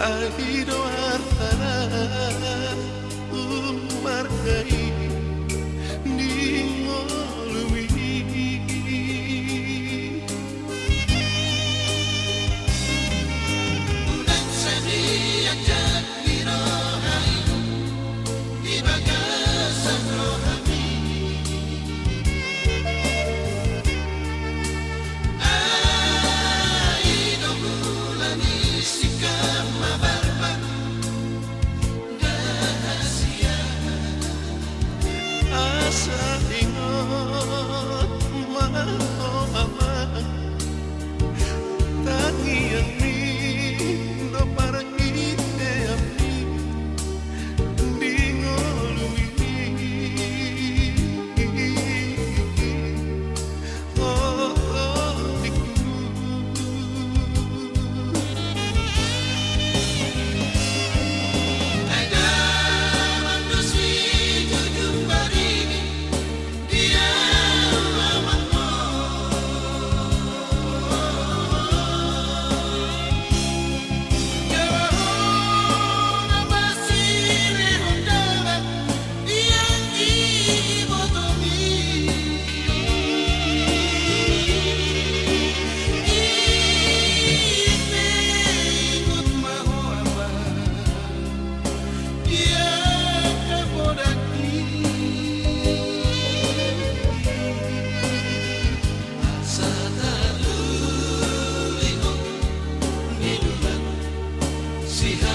Ahido hartana margai ningolumi Unang sedia jadi rohai di bagasan rohani Ahido mulani sikap mabarban asa ingat mama tangian ni do para ite amni dingolumi oh diku Ada manusia jujur barini dia mamamo Jauh nama siri undangan yang dibodohi Ikut mahu apa dia kebodaki Asa taluliho nilulan siha